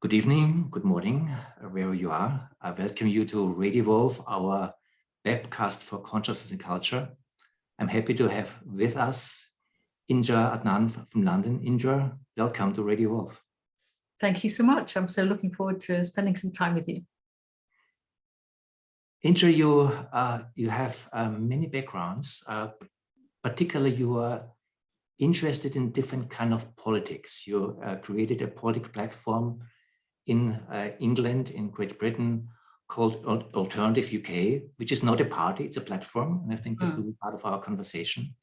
Good evening, good morning, wherever you are. I welcome you to Radio Evolve, our webcast for consciousness and culture. I'm happy to have with us Indra Adnan from London. Indra, welcome to Radio Evolve. Thank you so much. I'm so looking forward to spending some time with you. Indra, you have many backgrounds. Particularly, you are interested in different kind of politics. You created a political platform in England, in Great Britain, called Aternative UK, which is not a party, it's a platform. And I think this will be part of our conversation.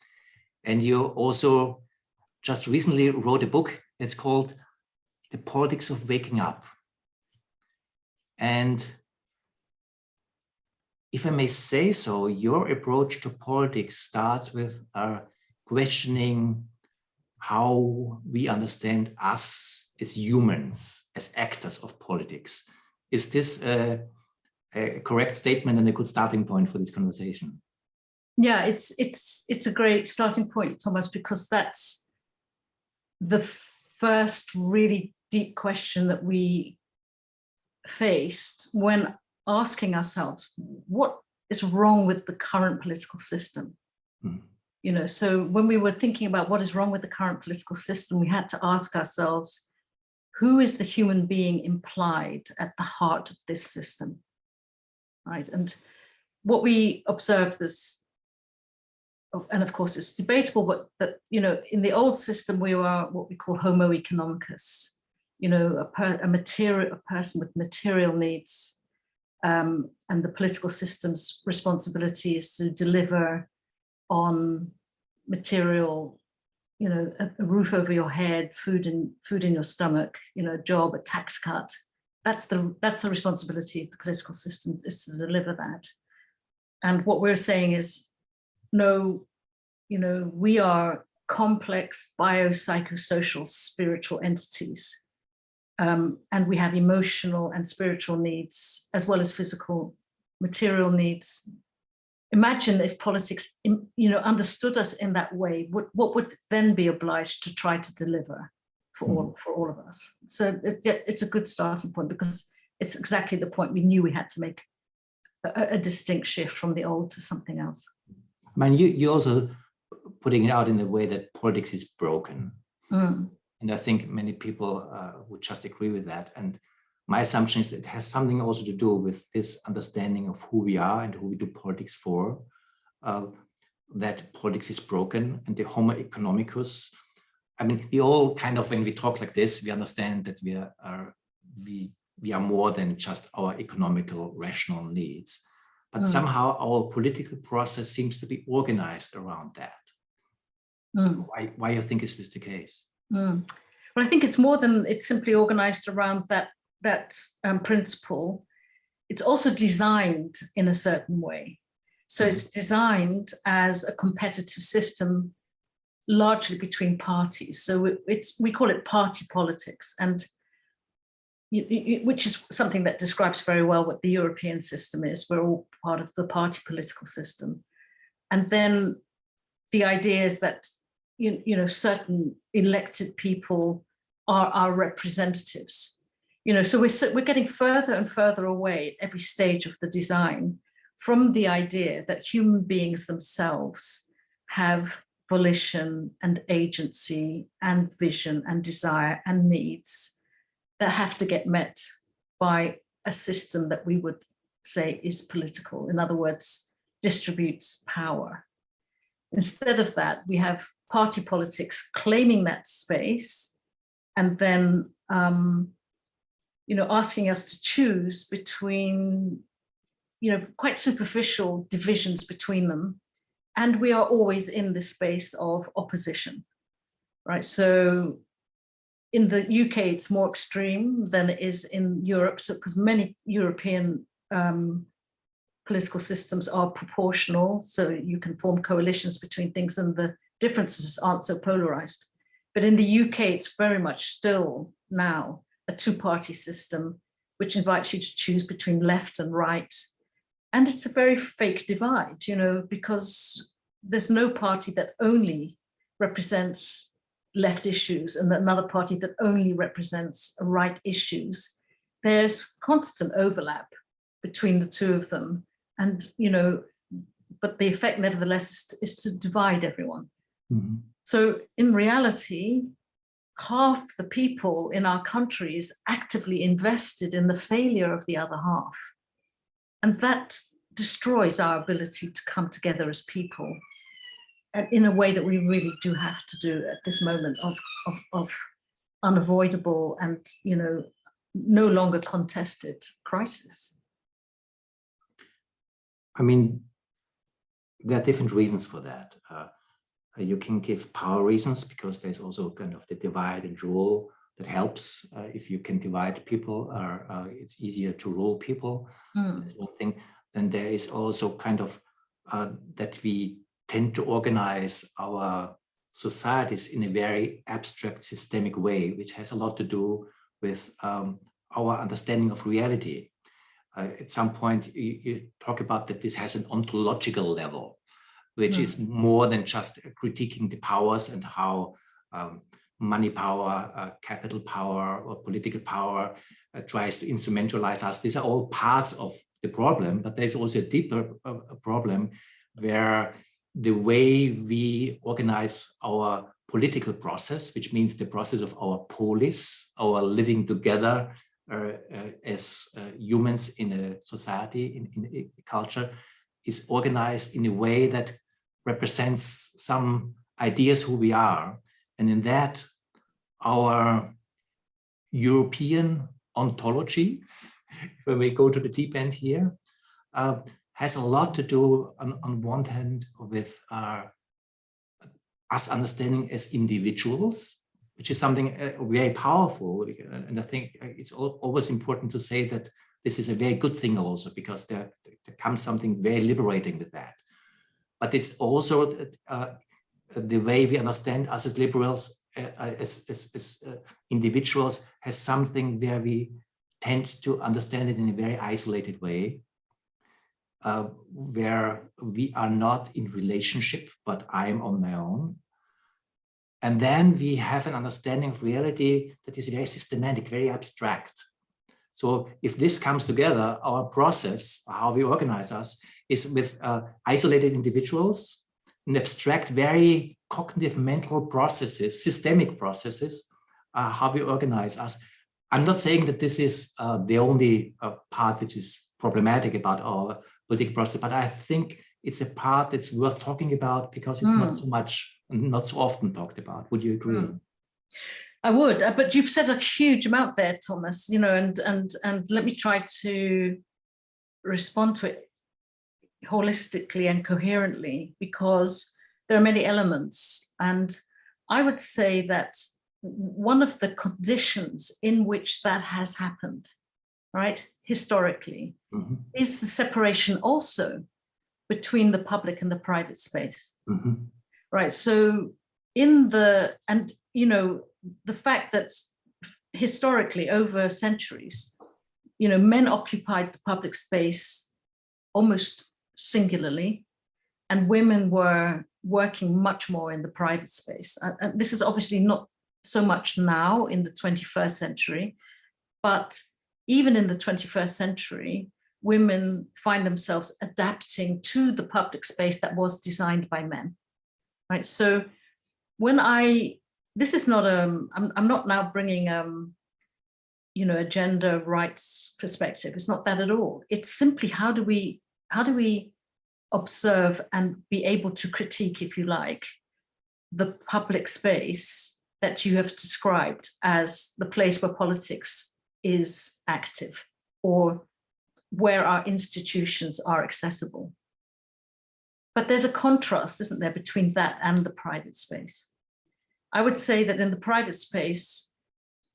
And you also just recently wrote a book. It's called The Politics of Waking Up. And if I may say so, your approach to politics starts with questioning how we understand us as humans, as actors of politics. Is this a correct statement and a good starting point for this conversation? Yeah, it's a great starting point, Thomas, because that's the first really deep question that we faced when asking ourselves, what is wrong with the current political system? You know, so when we were thinking about what is wrong with the current political system, we had to ask ourselves, who is the human being implied at the heart of this system, right? And what we observed this, and of course it's debatable, but that, you know, in the old system, we were what we call homo economicus, you know, a person with material needs, and the political system's responsibility is to deliver on material, you know, a roof over your head, food in your stomach, you know, a job, a tax cut. That's the responsibility of the political system, is to deliver that. And what we're saying is, no, you know, we are complex biopsychosocial spiritual entities. And we have emotional and spiritual needs, as well as physical material needs. Imagine if politics, you know, understood us in that way, what would then be obliged to try to deliver for all of us? So it's a good starting point, because it's exactly the point we knew we had to make a distinct shift from the old to something else. I mean, you also putting it out in the way that politics is broken. And I think many people would just agree with that. And my assumption is it has something also to do with this understanding of who we are and who we do politics for, that politics is broken, and the homo economicus. I mean, we all kind of, when we talk like this, we understand that we are more than just our economical rational needs, but somehow our political process seems to be organized around that. Why you think is this the case? Well, I think it's more than it's simply organized around that principle. It's also designed in a certain way. So it's designed as a competitive system, largely between parties. So we call it party politics, and which is something that describes very well what the European system is. We're all part of the party political system. And then the idea is that you know, certain elected people are our representatives. You know, so we're getting further and further away at every stage of the design from the idea that human beings themselves have volition and agency and vision and desire and needs that have to get met by a system that we would say is political. In other words, distributes power. Instead of that, we have party politics claiming that space, and then you know, asking us to choose between, you know, quite superficial divisions between them. And we are always in the space of opposition, right? So in the UK, it's more extreme than it is in Europe. So because many European political systems are proportional, so you can form coalitions between things and the differences aren't so polarized. But in the UK, it's very much still now a two-party system, which invites you to choose between left and right. And it's a very fake divide, you know, because there's no party that only represents left issues and another party that only represents right issues, there's constant overlap between the two of them. And, you know, but the effect nevertheless is to divide everyone. Mm-hmm. So in reality, half the people in our country is actively invested in the failure of the other half. And that destroys our ability to come together as people, and in a way that we really do have to do at this moment of unavoidable and, you know, no longer contested crisis. I mean, there are different reasons for that. You can give power reasons, because there's also kind of the divide and rule that helps. If you can divide people, it's easier to rule people. That's one thing. Then there is also kind of that we tend to organize our societies in a very abstract, systemic way, which has a lot to do with our understanding of reality. At some point, you talk about that this has an ontological level, which is more than just critiquing the powers and how money power, capital power, or political power tries to instrumentalize us. These are all parts of the problem, but there's also a deeper problem where the way we organize our political process, which means the process of our polis, our living together as humans in a society, in a culture, is organized in a way that represents some ideas who we are. And in that, our European ontology, when we go to the deep end here, has a lot to do on one hand with us understanding as individuals, which is something very powerful. And I think it's always important to say that this is a very good thing also, because there comes something very liberating with that. But it's also the way we understand us as liberals, as individuals, has something where we tend to understand it in a very isolated way, where we are not in relationship, but I am on my own. And then we have an understanding of reality that is very systematic, very abstract. So if this comes together, our process, how we organize us, is with isolated individuals, and abstract, very cognitive mental processes, systemic processes, how we organize us. I'm not saying that this is the only part which is problematic about our political process, but I think it's a part that's worth talking about, because it's not so often talked about. Would you agree? I would, but you've said a huge amount there, Thomas, you know, and let me try to respond to it holistically and coherently, because there are many elements. And I would say that one of the conditions in which that has happened, right, historically, is the separation also between the public and the private space. Right. So the fact that historically, over centuries, you know, men occupied the public space almost singularly, and women were working much more in the private space. And this is obviously not so much now in the 21st century, but even in the 21st century, women find themselves adapting to the public space that was designed by men, right? So this is not I'm not now bringing a gender rights perspective. It's not that at all. It's simply how do we observe and be able to critique, if you like, the public space that you have described as the place where politics is active, or where our institutions are accessible. But there's a contrast, isn't there, between that and the private space. I would say that in the private space,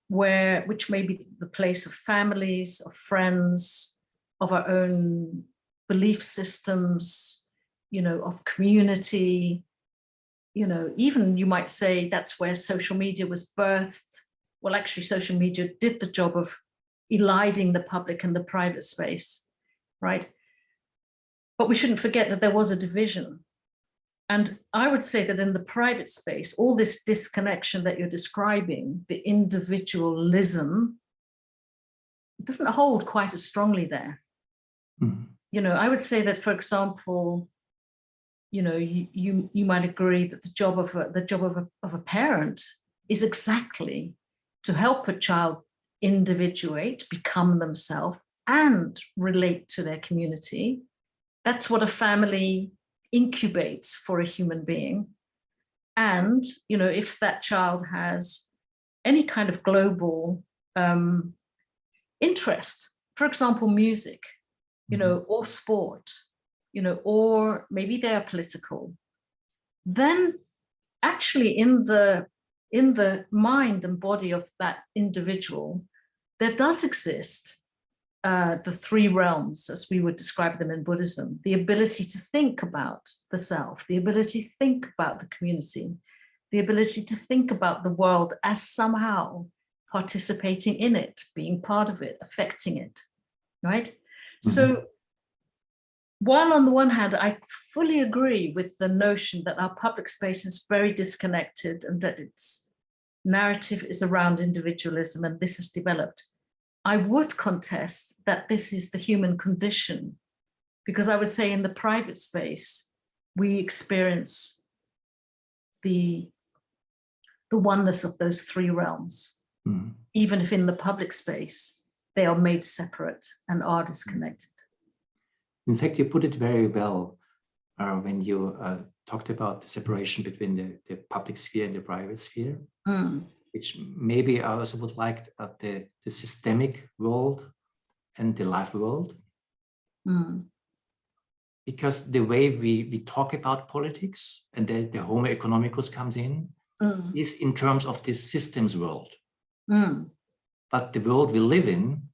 which may be the place of families, of friends, of our own belief systems, you know, of community, you know, even you might say that's where social media was birthed. Well, actually, social media did the job of eliding the public and the private space, right? But we shouldn't forget that there was a division. And I would say that in the private space, all this disconnection that you're describing, the individualism, doesn't hold quite as strongly there. Mm-hmm. You know, I would say that, for example, you know, you might agree that the job of a parent is exactly to help a child individuate, become themselves, and relate to their community. That's what a family incubates for a human being. And, you know, if that child has any kind of global interest, for example, music, you know, or sport, you know, or maybe they are political, then actually in the mind and body of that individual, there does exist the three realms, as we would describe them in Buddhism: the ability to think about the self, the ability to think about the community, the ability to think about the world as somehow participating in it, being part of it, affecting it, right? Mm-hmm. So while on the one hand, I fully agree with the notion that our public space is very disconnected and that its narrative is around individualism and this has developed, I would contest that this is the human condition, because I would say in the private space, we experience the oneness of those three realms, even if in the public space, they are made separate and are disconnected. In fact, you put it very well when you talked about the separation between the public sphere and the private sphere, which maybe I also would like the systemic world and the life world. Because the way we talk about politics and the Homo economicus comes in is in terms of this systems world. But the world we live in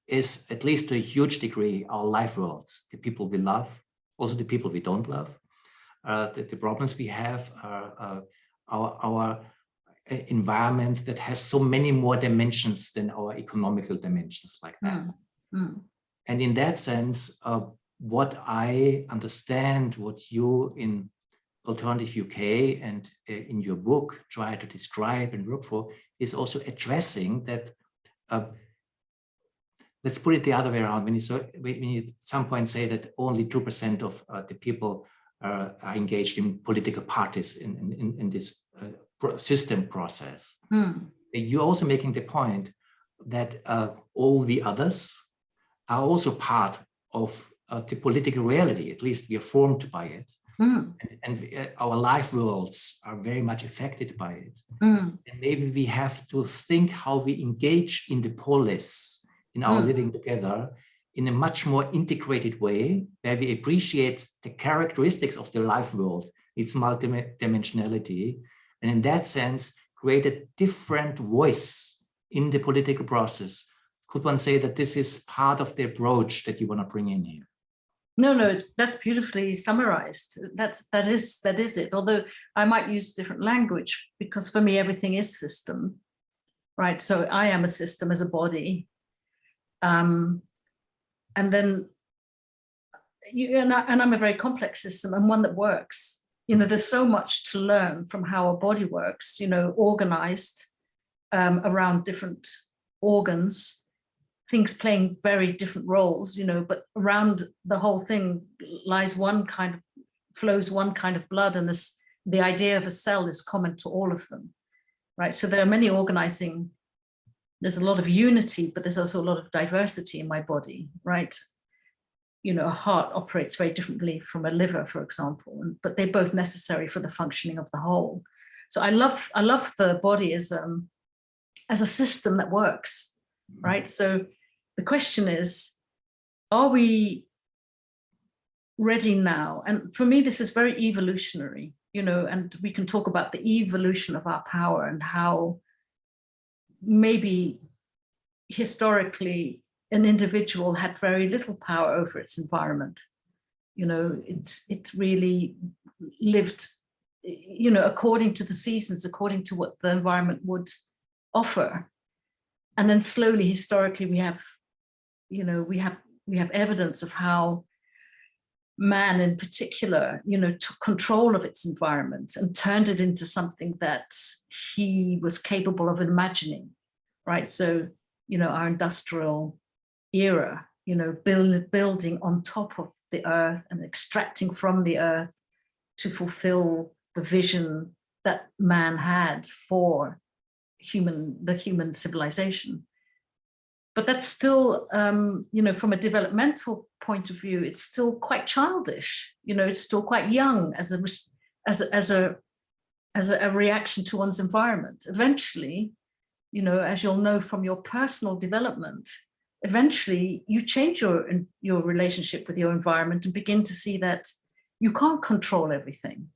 is, at least to a huge degree, our life worlds, the people we love, also the people we don't love, the problems we have, our environment that has so many more dimensions than our economical dimensions like that. And in that sense, what I understand, what you in Alternative UK and in your book try to describe and work for, is also addressing that. Let's put it the other way around. When you at some point say that only 2% of the people are engaged in political parties in this system process, you're also making the point that all the others are also part of the political reality. At least we are formed by it. And our life worlds are very much affected by it. And maybe we have to think how we engage in the polis, in our living together, in a much more integrated way, where we appreciate the characteristics of the life world, its multidimensionality, and in that sense, create a different voice in the political process. Could one say that this is part of the approach that you want to bring in here? No, that's beautifully summarized. That is it. Although I might use different language, because for me, everything is system, right? So I am a system as a body. And then and I'm a very complex system, and one that works. You know, there's so much to learn from how a body works, you know, organized around different organs, things playing very different roles, you know, but around the whole thing flows one kind of blood, and the idea of a cell is common to all of them, right? So there are many organizing. There's a lot of unity, but there's also a lot of diversity in my body, right? You know, a heart operates very differently from a liver, for example, but they're both necessary for the functioning of the whole. So I love the body as a system that works, right? So the question is, are we ready now? And for me, this is very evolutionary, you know, and we can talk about the evolution of our power and how maybe historically an individual had very little power over its environment. You know, it really lived, you know, according to the seasons, according to what the environment would offer. And then slowly, historically, we have evidence of how man in particular, took control of its environment and turned it into something that he was capable of imagining, right? So, our industrial era, building on top of the earth and extracting from the earth to fulfill the vision that man had for the human civilization. But that's still, from a developmental point of view, it's still quite childish. It's still quite young as a reaction to one's environment. Eventually, as you'll know from your personal development, eventually you change your relationship with your environment and begin to see that you can't control everything.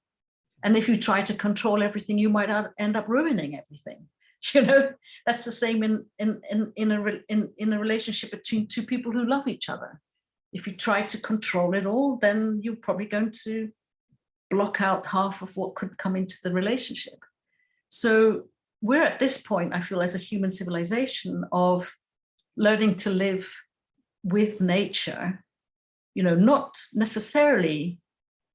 And if you try to control everything, you might end up ruining everything. That's the same in a relationship between two people who love each other. If you try to control it all, then you're probably going to block out half of what could come into the relationship. So we're at this point, I feel, as a human civilization, of learning to live with nature, not necessarily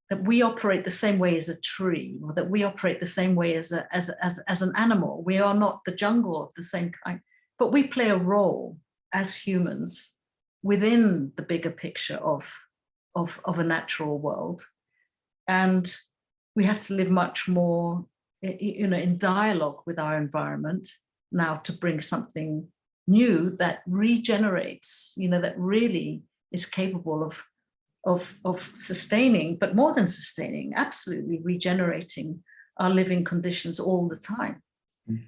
that we operate the same way as a tree, or that we operate the same way as an animal. We are not the jungle of the same kind, but we play a role as humans within the bigger picture of a natural world. And we have to live much more, in dialogue with our environment now to bring something new that regenerates, that really is capable of sustaining, but more than sustaining, absolutely regenerating our living conditions all the time. Mm.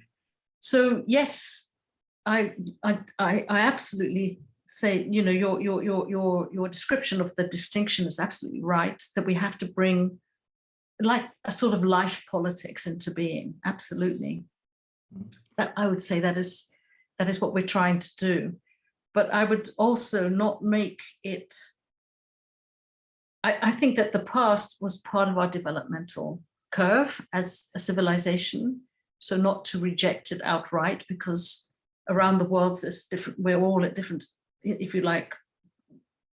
So yes, I absolutely say, your description of the distinction is absolutely right, that we have to bring like a sort of life politics into being. Absolutely. That I would say that is what we're trying to do. But I would also not make it, I think that the past was part of our developmental curve as a civilization. So not to reject it outright, because around the world there's different, we're all at different, if you like,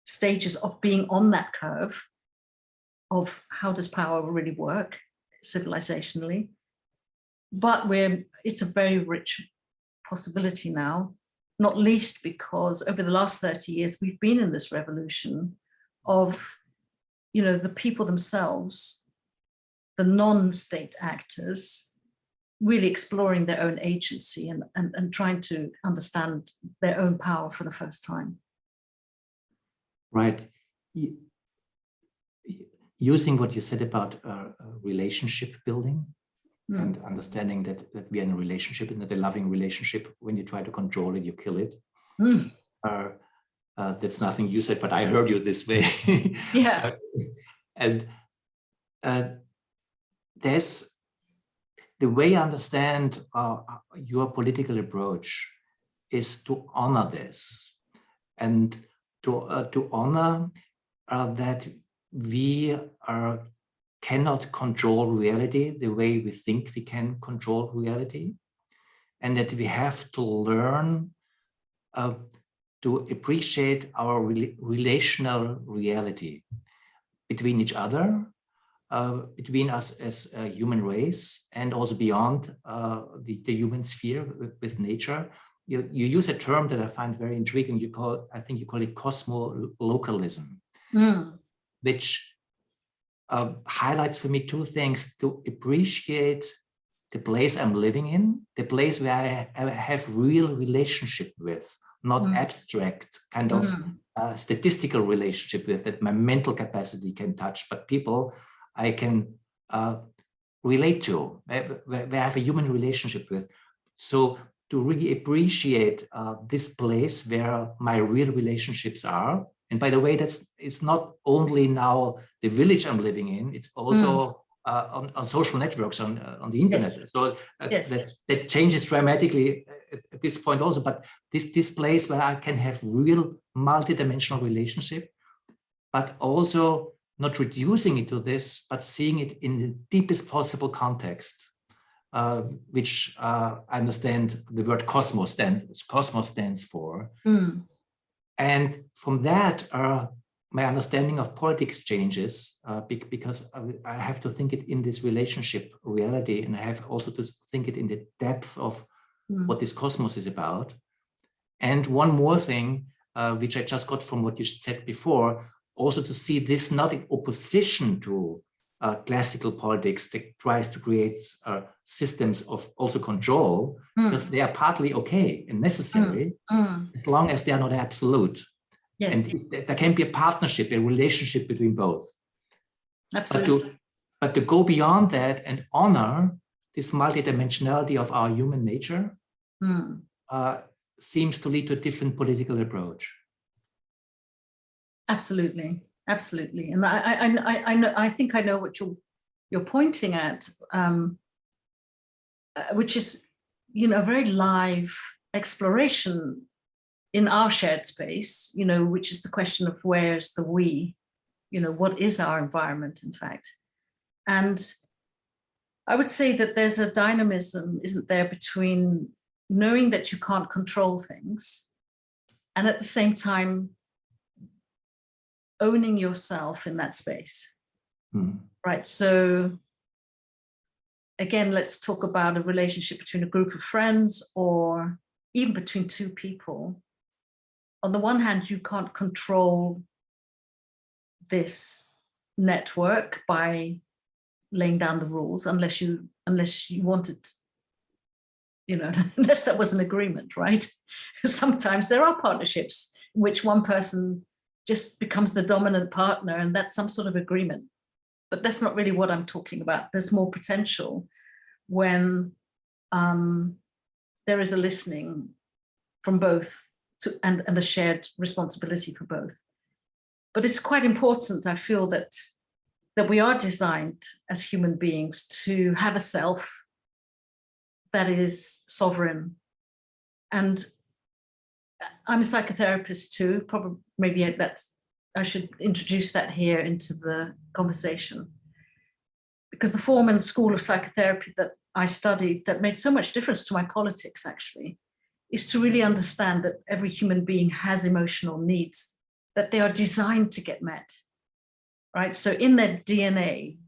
stages of being on that curve of how does power really work civilizationally. But it's a very rich possibility now, not least because over the last 30 years, we've been in this revolution of, the people themselves, the non-state actors, really exploring their own agency and trying to understand their own power for the first time. Right. Using what you said about relationship building and understanding that we are in a relationship and that a loving relationship, when you try to control it, you kill it. That's nothing you said, but I heard you this way. Yeah. And there's the way I understand your political approach is to honor this and to honor that we cannot control reality the way we think we can control reality, and that we have to learn to appreciate our relational reality between each other, between us as a human race, and also beyond the human sphere with nature. You use a term that I find very intriguing. I think you call it Cosmolocalism, which highlights for me two things: to appreciate the place I'm living in, the place where I have real relationship with, not abstract kind of statistical relationship with that my mental capacity can touch, but people I can relate to, where I have a human relationship with. So to really appreciate this place where my real relationships are. And by the way, it's not only now the village I'm living in, it's also on social networks, on the internet. Yes. So that changes dramatically at this point also, but this place where I can have real multidimensional relationship, but also not reducing it to this, but seeing it in the deepest possible context, which I understand the word cosmos stands for. And from that, my understanding of politics changes because I have to think it in this relationship reality, and I have also to think it in the depth of what this cosmos is about. And one more thing, which I just got from what you said before, also to see this not in opposition to classical politics that tries to create systems of also control, because they are partly okay and necessary, as long as they are not absolute. Yes. And there can be a partnership, a relationship between both. Absolutely. But to go beyond that and honor this multidimensionality of our human nature seems to lead to a different political approach. Absolutely, absolutely. And I think I know what you're pointing at, which is, a very live exploration in our shared space, which is the question of where's the we, what is our environment, in fact. And I would say that there's a dynamism, isn't there, between knowing that you can't control things and at the same time owning yourself in that space, right? So again, let's talk about a relationship between a group of friends or even between two people. On the one hand, you can't control this network by laying down the rules unless you wanted, unless that was an agreement, right? Sometimes there are partnerships in which one person just becomes the dominant partner, and that's some sort of agreement. But that's not really what I'm talking about. There's more potential when there is a listening from both and a shared responsibility for both. But it's quite important, I feel, that we are designed as human beings to have a self that is sovereign. And I'm a psychotherapist too, probably maybe I should introduce that here into the conversation, because the form and school of psychotherapy that I studied that made so much difference to my politics actually is to really understand that every human being has emotional needs, that they are designed to get met, right? So in their DNA,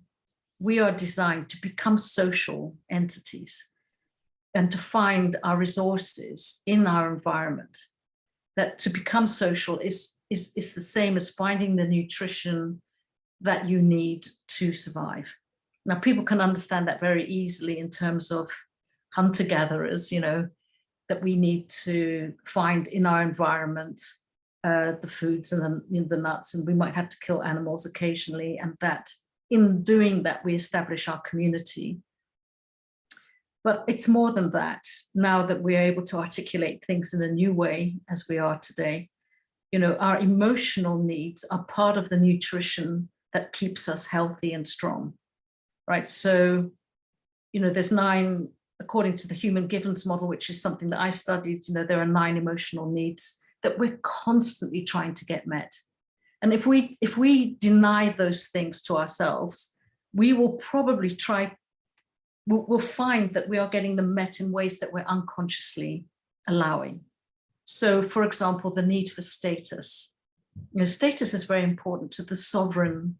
we are designed to become social entities and to find our resources in our environment. That to become social is the same as finding the nutrition that you need to survive. Now, people can understand that very easily in terms of hunter-gatherers, that we need to find in our environment the foods and the nuts, and we might have to kill animals occasionally, and that in doing that, we establish our community. But it's more than that. Now that we're able to articulate things in a new way, as we are today, our emotional needs are part of the nutrition that keeps us healthy and strong, right? So, there's 9, according to the human Givens model, which is something that I studied, there are 9 emotional needs that we're constantly trying to get met. And if we deny those things to ourselves, we will probably we'll find that we are getting them met in ways that we're unconsciously allowing. So, for example, the need for status. Status is very important to the sovereign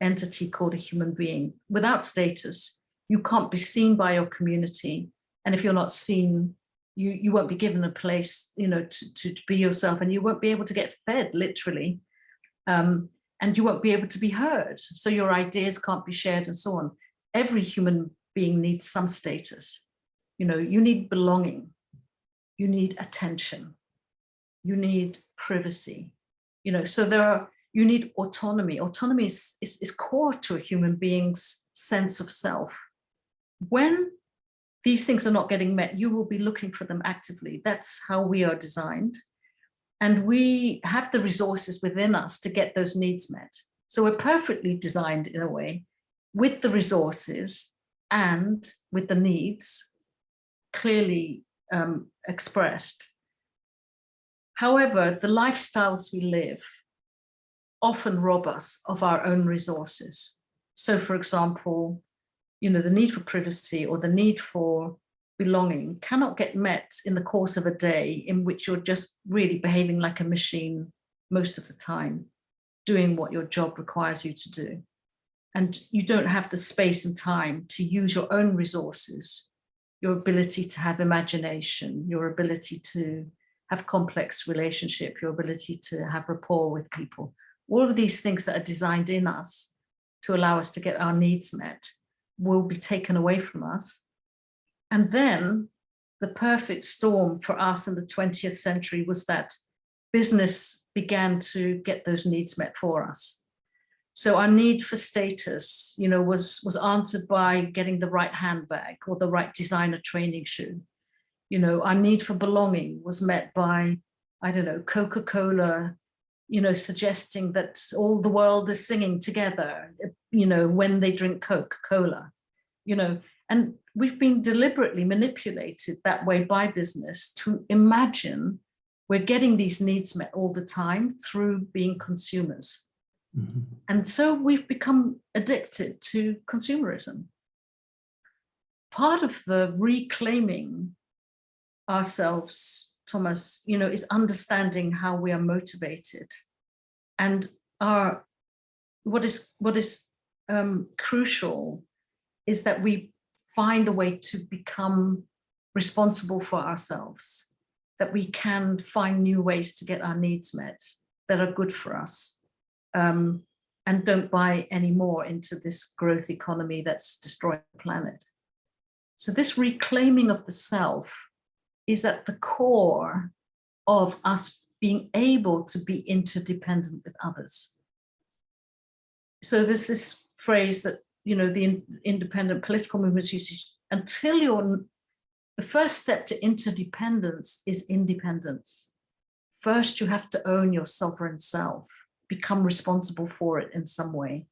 entity called a human being. Without status, you can't be seen by your community. And if you're not seen, you won't be given a place, to be yourself, and you won't be able to get fed, literally. And you won't be able to be heard. So your ideas can't be shared and so on. Every human being needs some status. You need belonging. You need attention. You need privacy. So you need autonomy. Autonomy is core to a human being's sense of self. When these things are not getting met, you will be looking for them actively. That's how we are designed. And we have the resources within us to get those needs met. So we're perfectly designed in a way with the resources and with the needs clearly expressed. However, the lifestyles we live often rob us of our own resources. So, for example, the need for privacy or the need for belonging cannot get met in the course of a day in which you're just really behaving like a machine most of the time. doing what your job requires you to do. And you don't have the space and time to use your own resources, your ability to have imagination, your ability to have complex relationship, your ability to have rapport with people. All of these things that are designed in us to allow us to get our needs met will be taken away from us. And then the perfect storm for us in the 20th century was that business began to get those needs met for us. So our need for status, you know, was answered by getting the right handbag or the right designer training shoe. You know, our need for belonging was met by, I don't know, Coca-Cola, you know, suggesting that all the world is singing together, you know, when they drink Coca-Cola, you know, and we've been deliberately manipulated that way by business to imagine we're getting these needs met all the time through being consumers. Mm-hmm. And so we've become addicted to consumerism. Part of the reclaiming ourselves, Thomas, you know, is understanding how we are motivated. And what is crucial is that we find a way to become responsible for ourselves, that we can find new ways to get our needs met that are good for us, and don't buy any more into this growth economy that's destroying the planet. So this reclaiming of the self is at the core of us being able to be interdependent with others. So there's this phrase that, you know, the independent political movements use, until the first step to interdependence is independence. First, you have to own your sovereign self, become responsible for it in some way.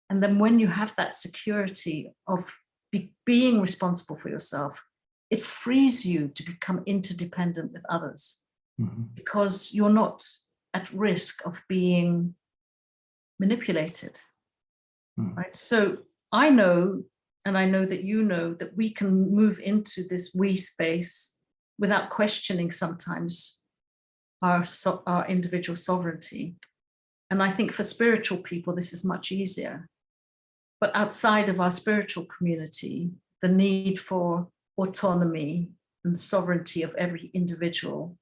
And then when you have that security of being responsible for yourself, it frees you to become interdependent with others, mm-hmm. because you're not at risk of being manipulated, mm-hmm. right? So I know, and I know that you know, that we can move into this we space without questioning sometimes our individual sovereignty. And I think for spiritual people, this is much easier. But outside of our spiritual community, the need for autonomy and sovereignty of every individual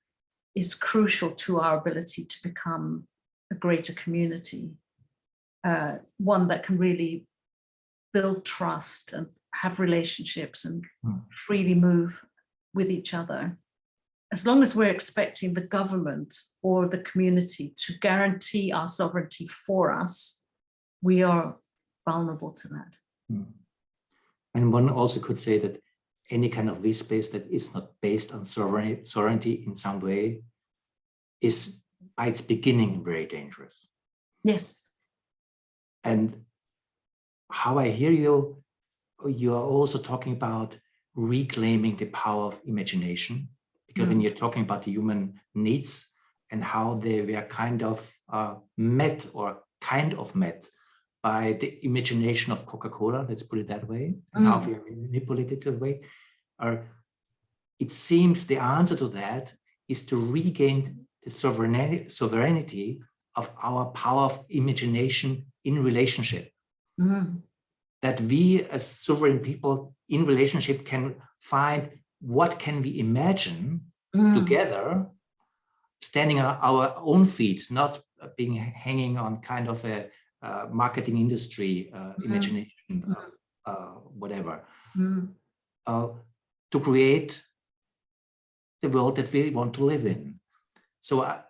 is crucial to our ability to become a greater community, one that can really build trust and have relationships and freely move with each other. As long as we're expecting the government or the community to guarantee our sovereignty for us, we are vulnerable to that. And one also could say that any kind of this space that is not based on sovereignty in some way is by its beginning very dangerous. Yes. And how I hear you, you are also talking about reclaiming the power of imagination, because when you're talking about the human needs and how they were kind of met by the imagination of Coca-Cola, let's put it that way, and how we are manipulated that way, it seems the answer to that is to regain the sovereignty of our power of imagination in relationship. Mm-hmm. That we as sovereign people in relationship can find what can we imagine together, standing on our own feet, not being hanging on kind of a marketing industry imagination, whatever, to create the world that we want to live in. So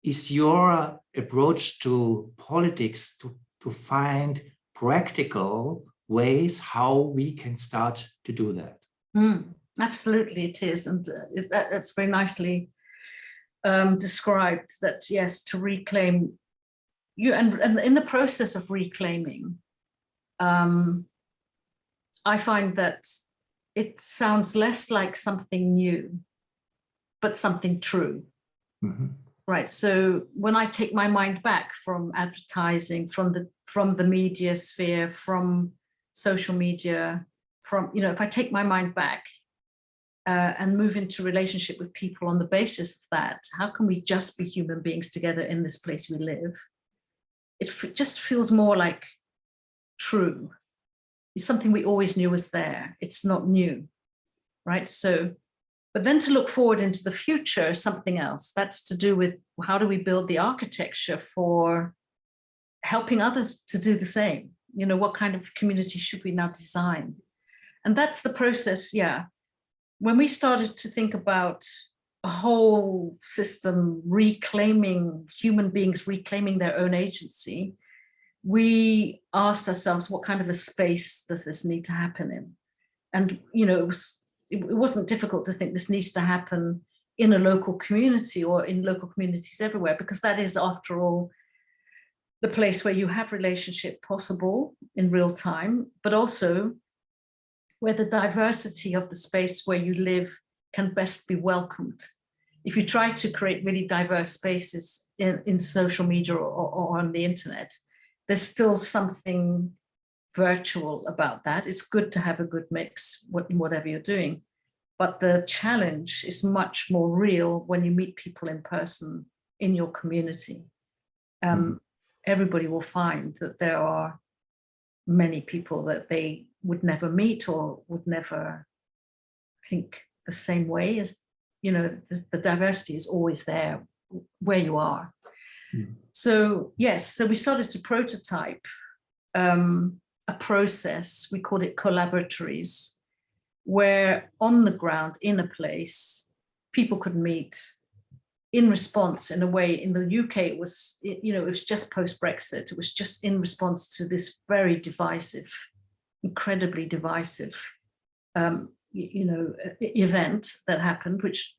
is your approach to politics to find practical ways how we can start to do that? Absolutely, it is. And that's very nicely described, that, yes, to reclaim you. And in the process of reclaiming, I find that it sounds less like something new, but something true. Mm-hmm. Right. So when I take my mind back from advertising, from the media sphere, from social media, if I take my mind back and move into relationship with people on the basis of that, how can we just be human beings together in this place we live? just feels more like true. It's something we always knew was there. It's not new, right? So, but then to look forward into the future is something else. That's to do with how do we build the architecture for helping others to do the same? You know, what kind of community should we now design? And that's the process, yeah. When we started to think about a whole system reclaiming, human beings reclaiming their own agency, we asked ourselves, what kind of a space does this need to happen in? And, you know, it wasn't difficult to think this needs to happen in a local community or in local communities everywhere, because that is, after all, the place where you have relationship possible in real time, but also where the diversity of the space where you live can best be welcomed. If you try to create really diverse spaces in social media or on the internet, there's still something virtual about that. It's good to have a good mix in whatever you're doing, but the challenge is much more real when you meet people in person in your community. Everybody will find that there are many people that they would never meet or would never think the same way. As, you know, the diversity is always there where you are. So yes, so we started to prototype a process, we called it collaboratories, where on the ground in a place, people could meet in response, in a way. In the UK, it was, you know, it was just post-Brexit. It was just in response to this very divisive, incredibly divisive, you know, event that happened, which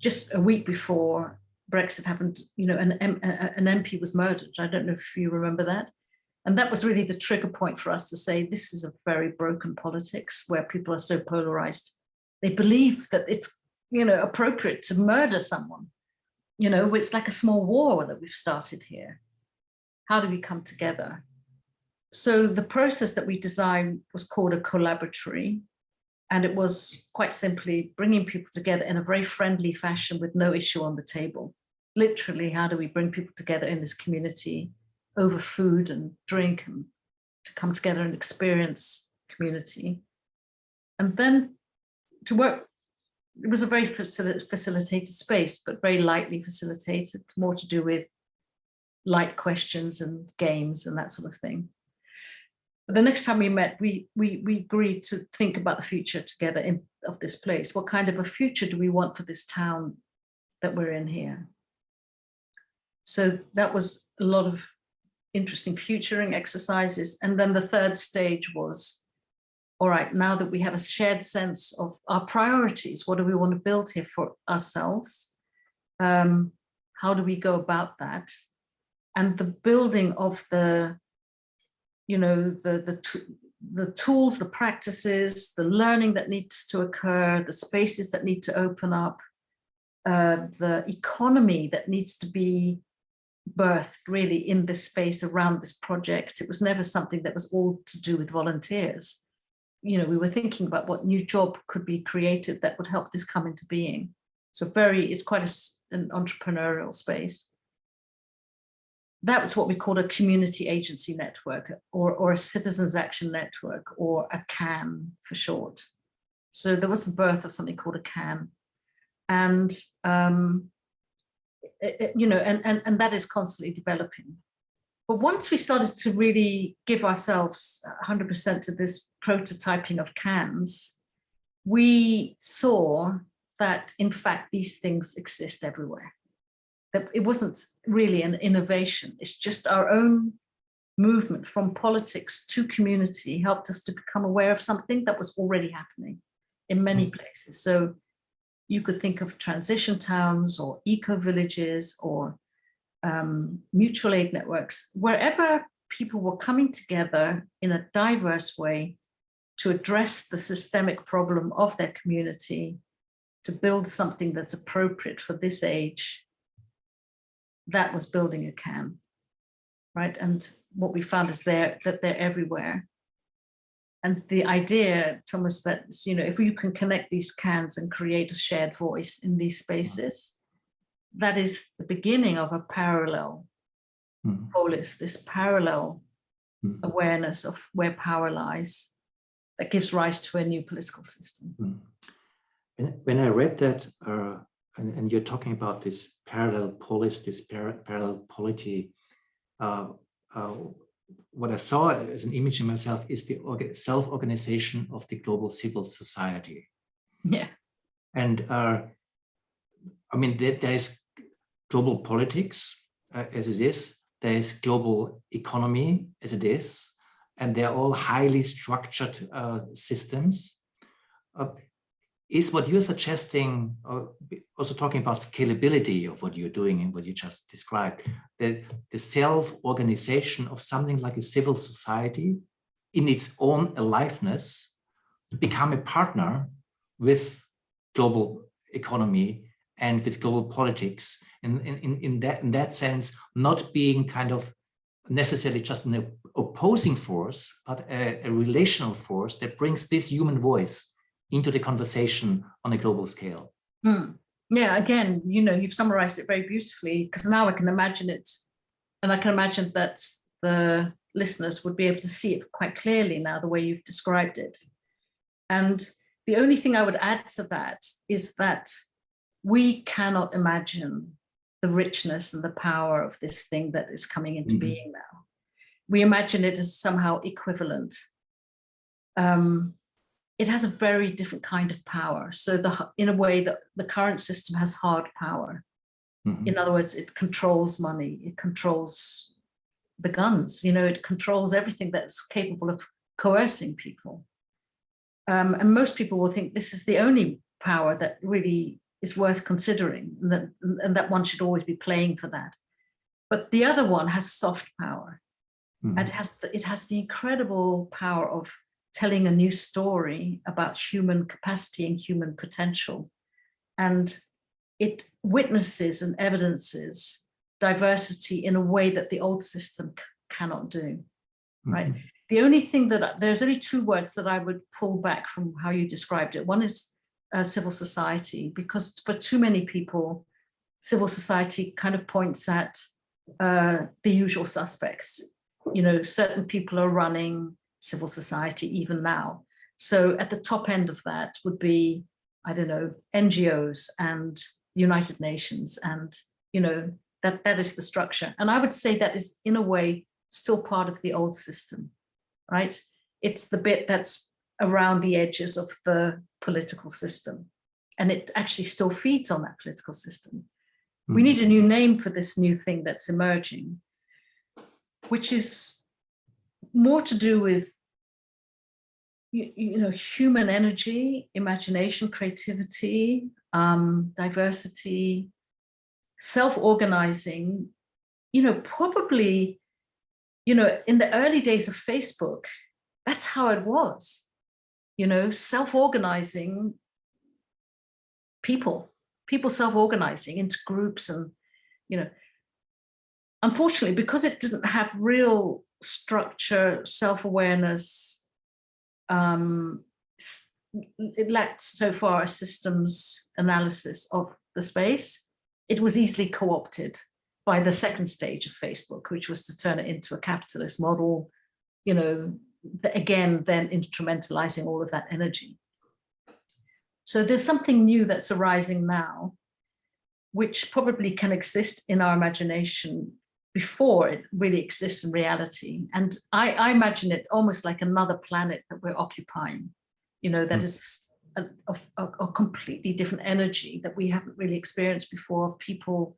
just a week before Brexit happened, you know, an MP was murdered. I don't know if you remember that. And that was really the trigger point for us to say, this is a very broken politics where people are so polarized. They believe that it's, you know, appropriate to murder someone. You know, it's like a small war that we've started here. How do we come together? So the process that we designed was called a collaboratory. And it was quite simply bringing people together in a very friendly fashion with no issue on the table. Literally, how do we bring people together in this community over food and drink and to come together and experience community? And then to work, it was a very facilitated space, but very lightly facilitated, more to do with light questions and games and that sort of thing. But the next time we met, we agreed to think about the future together of this place. What kind of a future do we want for this town that we're in here? So that was a lot of interesting futuring exercises. And then the third stage was, all right, now that we have a shared sense of our priorities, what do we want to build here for ourselves? How do we go about that? And the building of the, you know, the tools, the practices, the learning that needs to occur, the spaces that need to open up, the economy that needs to be birthed really in this space around this project. It was never something that was all to do with volunteers. You know, we were thinking about what new job could be created that would help this come into being. So it's quite an entrepreneurial space. That was what we called a community agency network, or a citizens action network, or a CAN for short. So there was the birth of something called a CAN. And, you know, and that is constantly developing. But once we started to really give ourselves 100% to this prototyping of CANs, we saw that, in fact, these things exist everywhere. That it wasn't really an innovation. It's just our own movement from politics to community helped us to become aware of something that was already happening in many places. So you could think of transition towns or eco-villages or mutual aid networks, wherever people were coming together in a diverse way to address the systemic problem of their community, to build something that's appropriate for this age. That was building a CAN, right? And what we found is that they're everywhere. And the idea, Thomas, that, you know, if you can connect these CANs and create a shared voice in these spaces, that is the beginning of a parallel polis, this parallel awareness of where power lies, that gives rise to a new political system. When I read that, and you're talking about this parallel polis, this parallel polity, what I saw as an image in myself is the self-organization of the global civil society. Yeah. And I mean, there is global politics as it is, there is global economy as it is, and they're all highly structured systems. Is what you're suggesting, also talking about scalability of what you're doing and what you just described, the self-organization of something like a civil society in its own aliveness to become a partner with global economy and with global politics, in that sense, not being kind of necessarily just an opposing force, but a relational force that brings this human voice into the conversation on a global scale. Yeah, again, you know, you've summarized it very beautifully, because now I can imagine it, and I can imagine that the listeners would be able to see it quite clearly now, the way you've described it. And the only thing I would add to that is that we cannot imagine the richness and the power of this thing that is coming into being now. We imagine it as somehow equivalent. It has a very different kind of power. So in a way that the current system has hard power. In other words, it controls money, it controls the guns, you know, it controls everything that's capable of coercing people. And most people will think this is the only power that really is worth considering, and that one should always be playing for that. But the other one has soft power. And it has the incredible power of telling a new story about human capacity and human potential. And it witnesses and evidences diversity in a way that the old system cannot do, right? The only thing there's only two words that I would pull back from how you described it. One is civil society, because for too many people, civil society kind of points at the usual suspects. You know, certain people are running civil society even now. So at the top end of that would be, I don't know, NGOs and United Nations, and, you know, that is the structure. And I would say that is, in a way, still part of the old system, right? It's the bit that's around the edges of the political system, and it actually still feeds on that political system. We need a new name for this new thing that's emerging, which is more to do with, you know, human energy, imagination, creativity, diversity, self-organizing. You know, probably, you know, in the early days of Facebook, that's how it was, you know, self-organizing people self-organizing into groups. And, you know, unfortunately, because it didn't have real structure, self-awareness, it lacked so far a systems analysis of the space. It was easily co-opted by the second stage of Facebook, which was to turn it into a capitalist model, you know, again, then instrumentalizing all of that energy. So there's something new that's arising now, which probably can exist in our imagination before it really exists in reality. And I imagine it almost like another planet that we're occupying, you know, that is a completely different energy that we haven't really experienced before, of people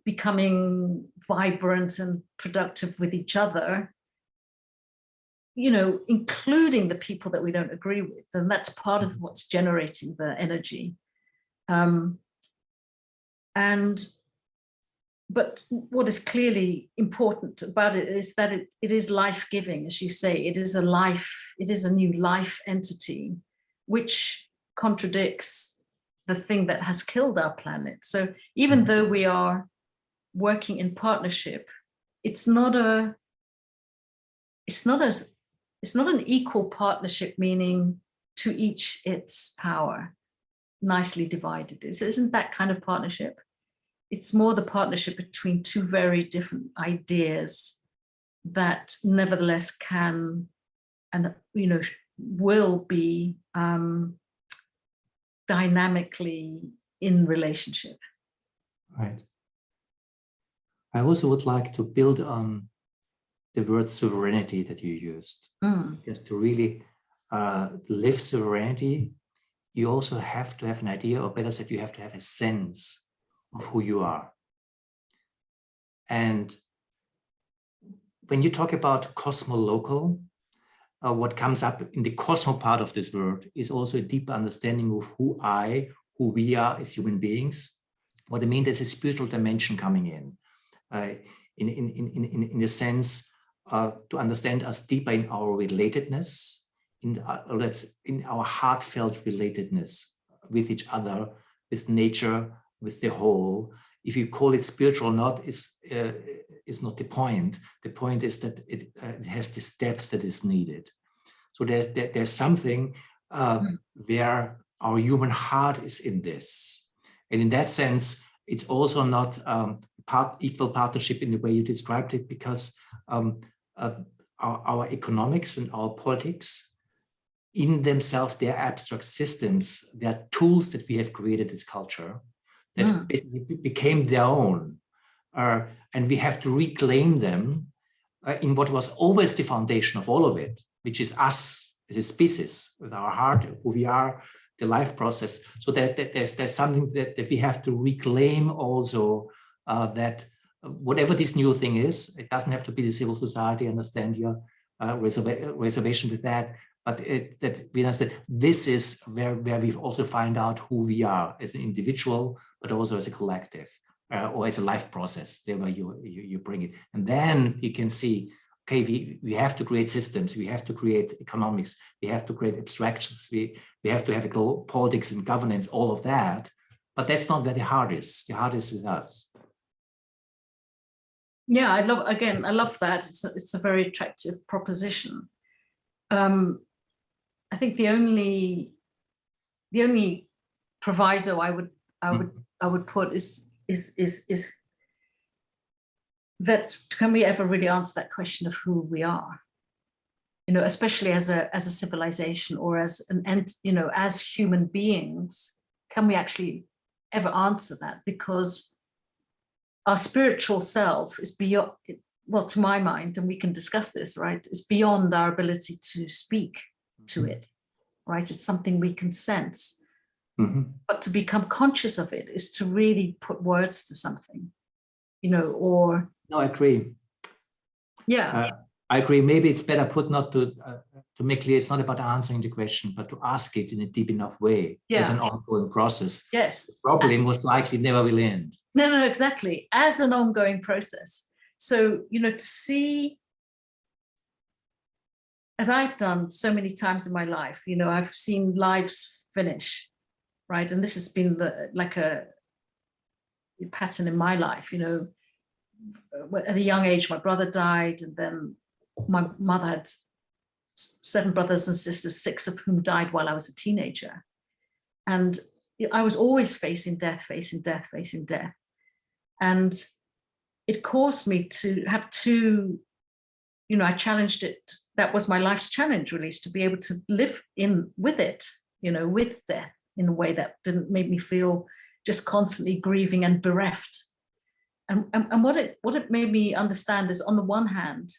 becoming vibrant and productive with each other, you know, including the people that we don't agree with. And that's part of what's generating the energy. But what is clearly important about it is that it is life-giving, as you say. It is a new life entity, which contradicts the thing that has killed our planet. So even though we are working in partnership, it's not an equal partnership, meaning to each its power, nicely divided. It isn't that kind of partnership. it's more the partnership between two very different ideas that nevertheless can, and will be dynamically in relationship. Right. I also would like to build on the word sovereignty that you used. Because to really live sovereignty, you also have to have an idea, or better said, you have to have a sense of who you are. And when you talk about cosmolocal, what comes up in the cosmo part of this word is also a deeper understanding of who we are as human beings. What I mean, there's a spiritual dimension coming in the sense to understand us deeper in our relatedness, in our heartfelt relatedness with each other, with nature, with the whole. If you call it spiritual or not, is not the point. The point is that it has this depth that is needed. So there's something where our human heart is in this. And in that sense, it's also not equal partnership in the way you described it, because our economics and our politics, in themselves, they're abstract systems. They're tools that we have created as culture that basically became their own. And we have to reclaim them in what was always the foundation of all of it, which is us as a species, with our heart, who we are, the life process. So there's something that we have to reclaim also, that whatever this new thing is, it doesn't have to be the civil society. I understand your reservation with that, but that we understand this is where we also find out who we are as an individual, but also as a collective, or as a life process, there where you bring it. And then you can see, okay, we have to create systems, we have to create economics, we have to create abstractions, we have to have a politics and governance, all of that. But that's not where the heart is. The heart is with us. Yeah, I love that. It's a very attractive proposition. I think the only proviso I would put is that, can we ever really answer that question of who we are? Especially as a civilization, or as as human beings, can we actually ever answer that? Because our spiritual self is beyond, well, to my mind, and we can discuss this, right, is beyond our ability to speak to it, right? It's something we can sense. But to become conscious of it is to really put words to something, or... No, I agree. Yeah. I agree. Maybe it's better put not to make clear, it's not about answering the question, but to ask it in a deep enough way, as an ongoing process. Yes. Probably most likely never will end. No, exactly. As an ongoing process. So, to see, as I've done so many times in my life, I've seen lives finish, right? And this has been like a pattern in my life, at a young age, my brother died, and then my mother had 7 brothers and sisters, 6 of whom died while I was a teenager. And I was always facing death. And it caused me to have to, I challenged it. That was my life's challenge, really, is to be able to live with it, with death, in a way that didn't make me feel just constantly grieving and bereft. And what it made me understand is, on the one hand,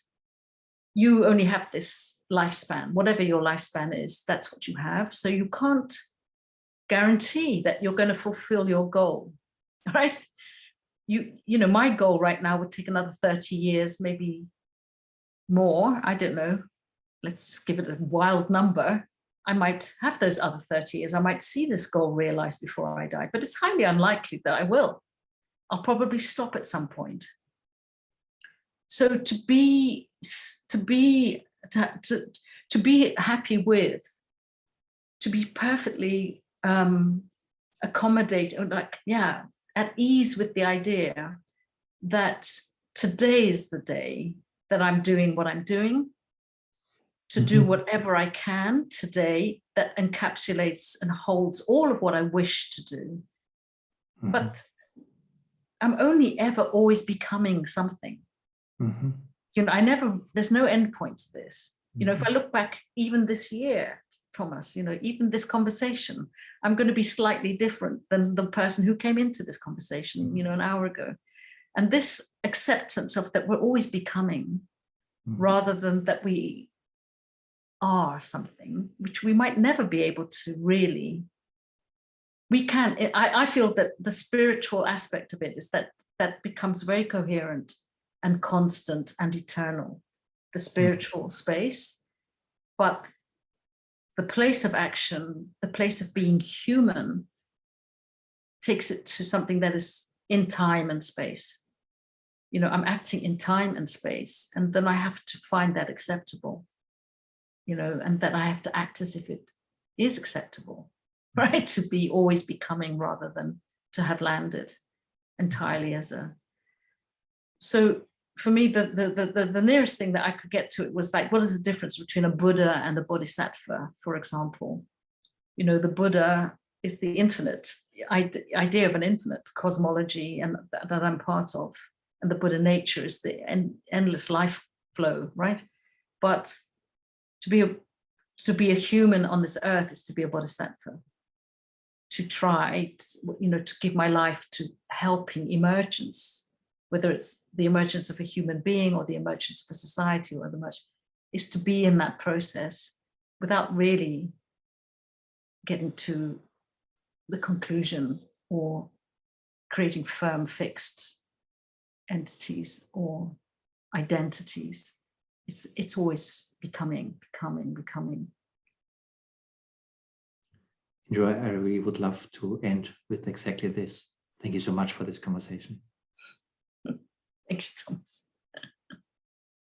you only have this lifespan, whatever your lifespan is, that's what you have. So you can't guarantee that you're going to fulfill your goal, right? My goal right now would take another 30 years, maybe more. I don't know. Let's just give it a wild number. I might have those other 30 years. I might see this goal realized before I die, but it's highly unlikely that I will. I'll probably stop at some point. So to be happy with, to be perfectly accommodated, at ease with the idea that today is the day that I'm doing what I'm doing, to do whatever I can today that encapsulates and holds all of what I wish to do. But I'm only ever always becoming something. You know, there's no end point to this. You know, if I look back even this year, Thomas, you know, even this conversation, I'm going to be slightly different than the person who came into this conversation, you know, an hour ago. And this acceptance of that we're always becoming, rather than that we are something, which we might never be able to really, I feel that the spiritual aspect of it is that becomes very coherent and constant and eternal, the spiritual space. But the place of action, the place of being human, takes it to something that is in time and space. You know, I'm acting in time and space, and then I have to find that acceptable, you know, and that I have to act as if it is acceptable, right? To be always becoming rather than to have landed entirely as a. So for me, the nearest thing that I could get to it was like, what is the difference between a Buddha and a Bodhisattva, for example? You know, the Buddha is the infinite idea of an infinite cosmology, and that I'm part of. And the Buddha nature is the endless life flow, right? But to be a human on this earth is to be a bodhisattva. To try, you know, to give my life to helping emergence, whether it's the emergence of a human being or the emergence of a society or the emergence, is to be in that process without really getting to the conclusion or creating firm, fixed entities or identities. It's always becoming. Indra, I really would love to end with exactly this. Thank you so much for this conversation. Thank you, Thomas.